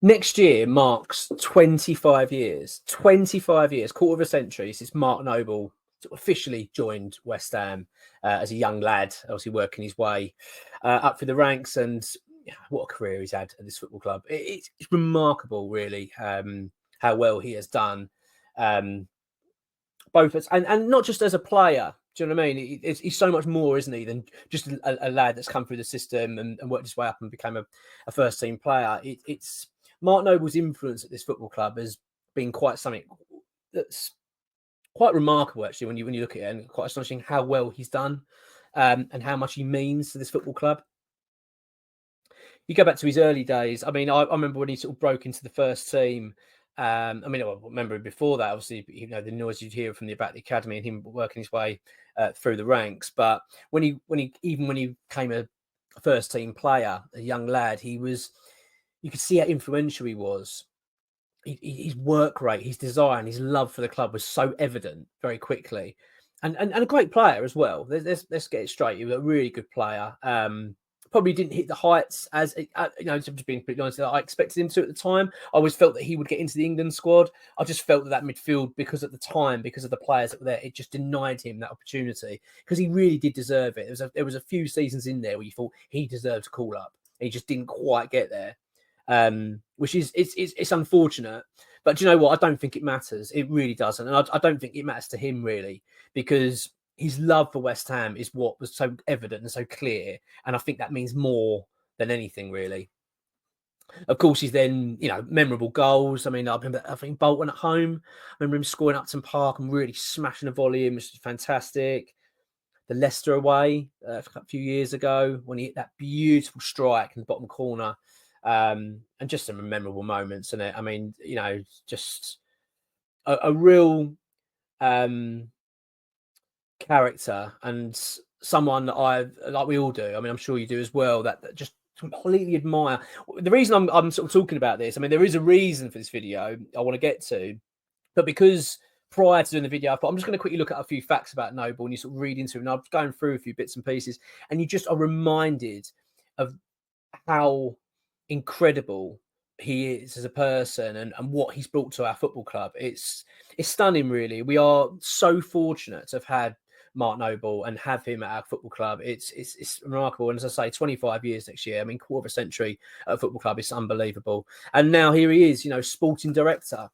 Next year marks 25 years. 25 years, quarter of a century since Mark Noble sort of officially joined West Ham as a young lad, obviously working his way up through the ranks. And what a career he's had at this football club. It's remarkable, really, how well he has done. Both as, and not just as a player. Do you know what I mean? He's so much more, isn't he, than just a lad that's come through the system and worked his way up and became a first team player. It's Mark Noble's influence at this football club has been quite something that's quite remarkable, actually, when you look at it, and quite astonishing how well he's done and how much he means to this football club. You go back to his early days. I mean, I remember when he sort of broke into the first team. I mean, I remember before that, obviously, the noise you'd hear from about the academy and him working his way through the ranks. But when he became a first team player, a young lad, you could see how influential he was. His work rate, his desire, and his love for the club was so evident very quickly, and a great player as well. Let's get it straight. He was a really good player. Probably didn't hit the heights as just being pretty honest, I expected him to at the time. I always felt that he would get into the England squad. I just felt that midfield, because at the time, because of the players that were there, it just denied him that opportunity, because he really did deserve it. There was a few seasons in there where you thought he deserved to call up. He just didn't quite get there, which is it's unfortunate. But do you know what? I don't think it matters. It really doesn't, and I don't think it matters to him really, because his love for West Ham is what was so evident and so clear. And I think that means more than anything, really. Of course, he's then, memorable goals. I mean, I think Bolton at home. I remember him scoring Upton Park and really smashing a volley, which was fantastic. The Leicester away a few years ago when he hit that beautiful strike in the bottom corner. And just some memorable moments in it. I mean, just a real character, and someone that like we all do. I mean, I'm sure you do as well, that just completely admire. The reason I'm sort of talking about this, I mean, there is a reason for this video I want to get to, but because prior to doing the video, I thought I'm just going to quickly look at a few facts about Noble, and you sort of read into it, and I was going through a few bits and pieces, and you just are reminded of how incredible he is as a person and what he's brought to our football club. It's stunning, really. We are so fortunate to have had Mark Noble and have him at our football club. It's remarkable. And as I say, 25 years next year. I mean, quarter of a century at a football club is unbelievable. And now here he is, sporting director.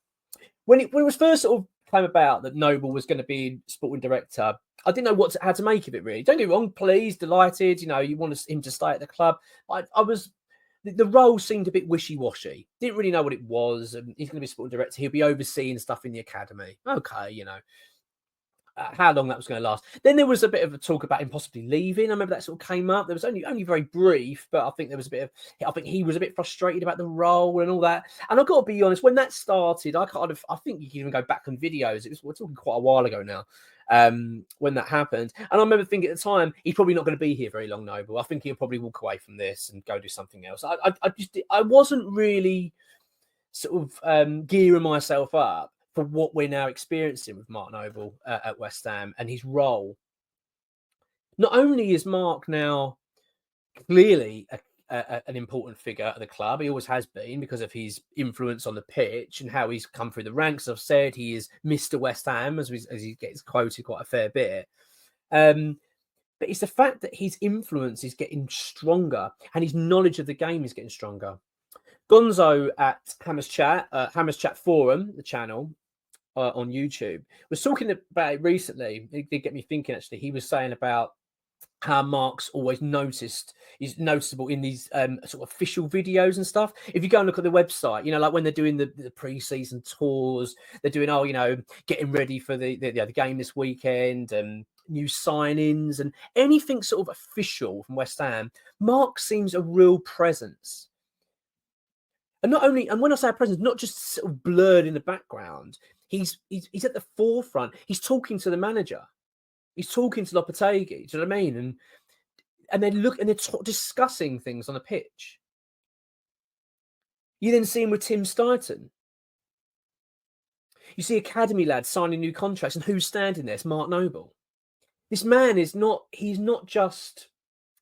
When it was first sort of came about that Noble was going to be sporting director, I didn't know how to make of it, really. Don't get me wrong, pleased, delighted. You want him to stay at the club. The role seemed a bit wishy-washy. Didn't really know what it was. And he's going to be sporting director. He'll be overseeing stuff in the academy. Okay, how long that was going to last. Then there was a bit of a talk about him possibly leaving. I remember that sort of came up. There was only very brief, but I think there was I think he was a bit frustrated about the role and all that. And I've got to be honest, when that started, I think you can even go back on videos. We're talking quite a while ago now, when that happened. And I remember thinking at the time, he's probably not going to be here very long, Noble. I think he'll probably walk away from this and go do something else. I wasn't really sort of gearing myself up for what we're now experiencing with Mark Noble at West Ham and his role. Not only is Mark now clearly an important figure at the club, he always has been because of his influence on the pitch and how he's come through the ranks. I've said he is Mr. West Ham, as he gets quoted quite a fair bit. But it's the fact that his influence is getting stronger and his knowledge of the game is getting stronger. Gonzo at Hammers Chat Forum, the channel, on YouTube, was talking about it recently. It did get me thinking, actually. He was saying about how Mark's always is noticeable in these sort of official videos and stuff. If you go and look at the website, like when they're doing the pre-season tours, they're doing, getting ready for the game this weekend and new signings and anything sort of official from West Ham, Mark seems a real presence. And when I say a presence, not just sort of blurred in the background. He's at the forefront. He's talking to the manager. He's talking to Lopetegui. Do you know what I mean? And they're discussing things on the pitch. You then see him with Tim Steidten. You see academy lads signing new contracts, and who's standing there? It's Mark Noble. This man he's not just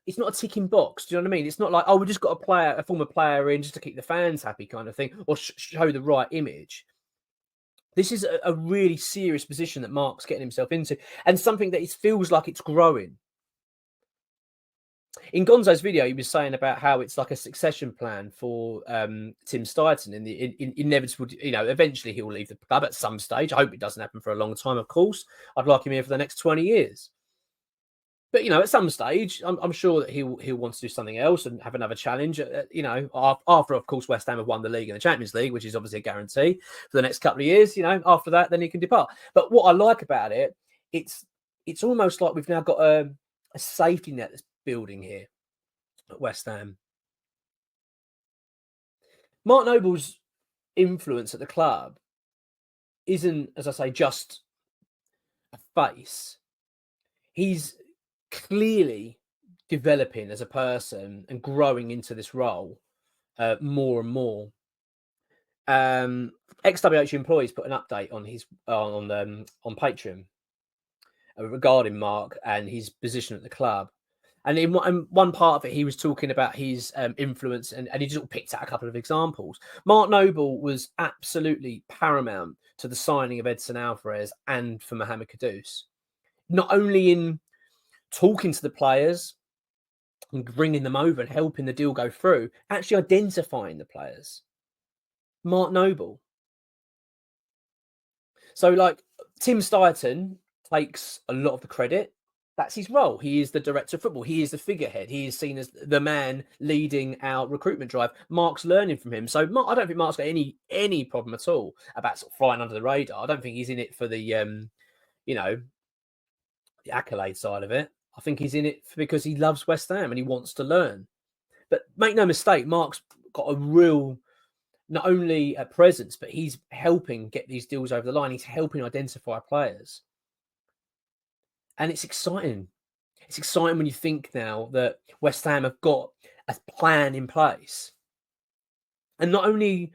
it's not a ticking box. Do you know what I mean? It's not like, oh, we just got a former player in just to keep the fans happy kind of thing, or show the right image. This is a really serious position that Mark's getting himself into, and something that it feels like it's growing. In Gonzo's video, he was saying about how it's like a succession plan for Tim Steidten in the inevitable, eventually he'll leave the club at some stage. I hope it doesn't happen for a long time, of course. I'd like him here for the next 20 years. But, at some stage, I'm sure that he'll want to do something else and have another challenge, after, of course, West Ham have won the league and the Champions League, which is obviously a guarantee for the next couple of years. After that, then he can depart. But what I like about it, it's almost like we've now got a safety net that's building here at West Ham. Mark Noble's influence at the club isn't, as I say, just a face. He's clearly developing as a person and growing into this role more and more. ExWHUEmployees put an update on his on Patreon regarding Mark and his position at the club. And in one part of it, he was talking about his influence, and he just picked out a couple of examples. Mark Noble was absolutely paramount to the signing of Edson Alvarez and for Mohamed Kudus. Not only in talking to the players and bringing them over and helping the deal go through, actually identifying the players. Mark Noble. So, like, Tim Steidten takes a lot of the credit. That's his role. He is the director of football. He is the figurehead. He is seen as the man leading our recruitment drive. Mark's learning from him. So I don't think Mark's got any problem at all about sort of flying under the radar. I don't think he's in it for the the accolade side of it. I think he's in it because he loves West Ham and he wants to learn. But make no mistake, Mark's got a real, not only a presence, but he's helping get these deals over the line. He's helping identify players. And it's exciting. It's exciting when you think now that West Ham have got a plan in place. And not only,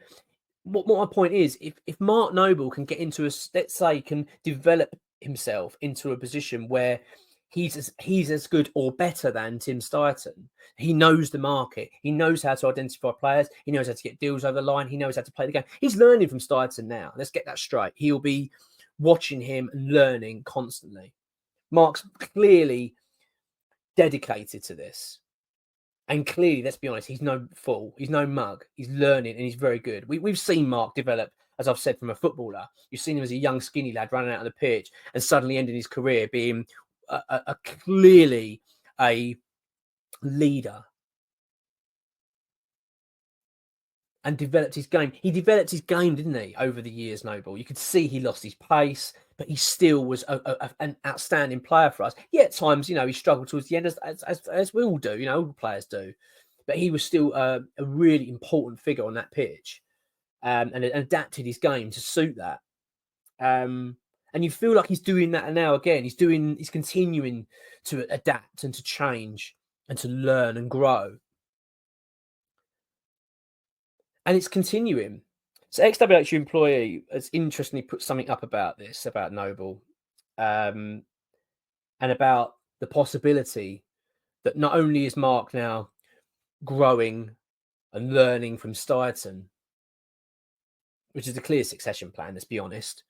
what my point is, if Mark Noble can get into let's say, can develop himself into a position where he's as good or better than Tim Steidten. He knows the market. He knows how to identify players. He knows how to get deals over the line. He knows how to play the game. He's learning from Steidten now. Let's get that straight. He'll be watching him and learning constantly. Mark's clearly dedicated to this. And clearly, let's be honest, he's no fool. He's no mug. He's learning and he's very good. We've seen Mark develop, as I've said, from a footballer. You've seen him as a young, skinny lad running out on the pitch and suddenly ending his career being clearly a leader. And developed his game. He developed his game, didn't he, over the years, Noble? You could see he lost his pace, but he still was an outstanding player for us. Yeah, at times, he struggled towards the end, as we all do, all players do. But he was still a really important figure on that pitch, and adapted his game to suit that. And you feel like he's doing that now again. He's continuing to adapt and to change and to learn and grow. And it's continuing. So ExWHUEmployee has interestingly put something up about this, about Noble, and about the possibility that not only is Mark now growing and learning from Steidten, which is a clear succession plan, let's be honest.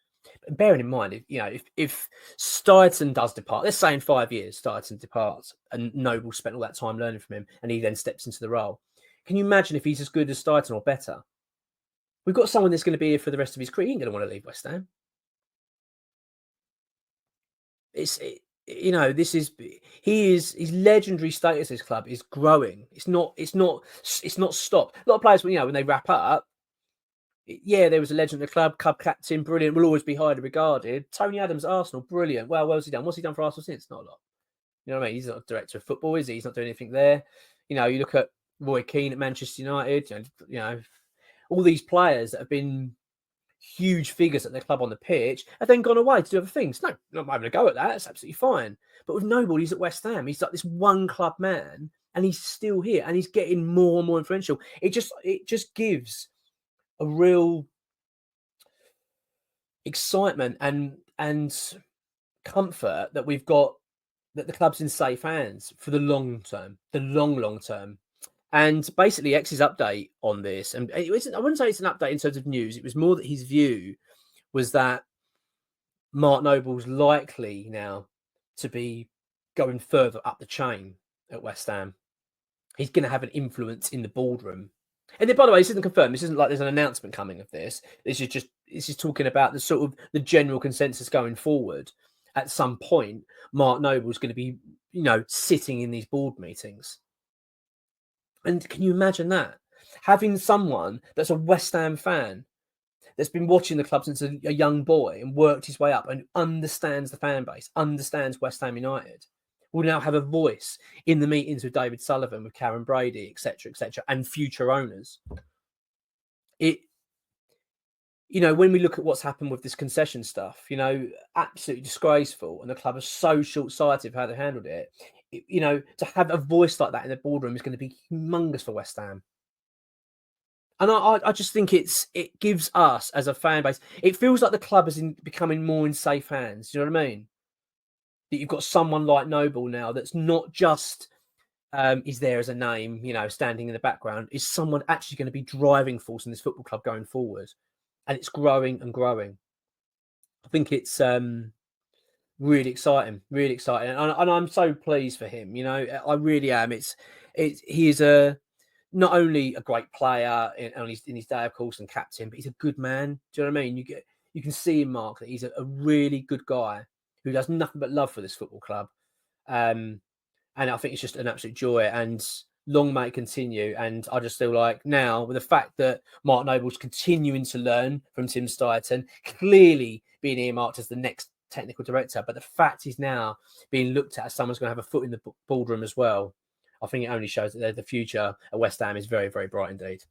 But bearing in mind, if Steidten does depart, let's say in 5 years, Steidten departs and Noble spent all that time learning from him and he then steps into the role. Can you imagine if he's as good as Steidten or better? We've got someone that's going to be here for the rest of his career. He ain't going to want to leave West Ham. His legendary status at his club is growing. It's not stopped. A lot of players, when they wrap up, there was a legend of the club captain, brilliant, will always be highly regarded. Tony Adams, Arsenal, brilliant. Well, what's he done? What's he done for Arsenal since? Not a lot. You know what I mean? He's not a director of football, is he? He's not doing anything there. You look at Roy Keane at Manchester United, all these players that have been huge figures at their club on the pitch have then gone away to do other things. No, not having a go at that. It's absolutely fine. But with Noble, he's at West Ham. He's like this one club man, and he's still here, and he's getting more and more influential. It just gives a real excitement and comfort that we've got that the club's in safe hands for the long term, the long term. And basically, X's update on this, and it wasn't, I wouldn't say it's an update in terms of news. It was more that his view was that Mark Noble's likely now to be going further up the chain at West Ham. He's going to have an influence in the boardroom. And then, by the way, this isn't confirmed. This isn't like there's an announcement coming of this. This is talking about the sort of the general consensus going forward. At some point, Mark Noble's going to be, sitting in these board meetings. And can you imagine that? Having someone that's a West Ham fan, that's been watching the club since a young boy and worked his way up and understands the fan base, understands West Ham United, will now have a voice in the meetings with David Sullivan, with Karen Brady, etc., and future owners. When we look at what's happened with this concession stuff, absolutely disgraceful, and the club are so short-sighted of how they handled it. To have a voice like that in the boardroom is going to be humongous for West Ham. And I just think it gives us as a fan base, it feels like the club is becoming more in safe hands. Do you know what I mean? That you've got someone like Noble now that's not just is there as a name, standing in the background, is someone actually going to be driving force in this football club going forward. And it's growing and growing. I think it's really exciting, and I'm so pleased for him. I really am. He is not only a great player in his day, of course, and captain, but he's a good man. Do you know what I mean? You can see in Mark that he's a really good guy who does nothing but love for this football club. And I think it's just an absolute joy, and long may it continue. And I just feel like now, with the fact that Mark Noble's continuing to learn from Tim Steidten, clearly being earmarked as the next technical director, but the fact he's now being looked at as someone's going to have a foot in the boardroom as well, I think it only shows that the future at West Ham is very, very bright indeed.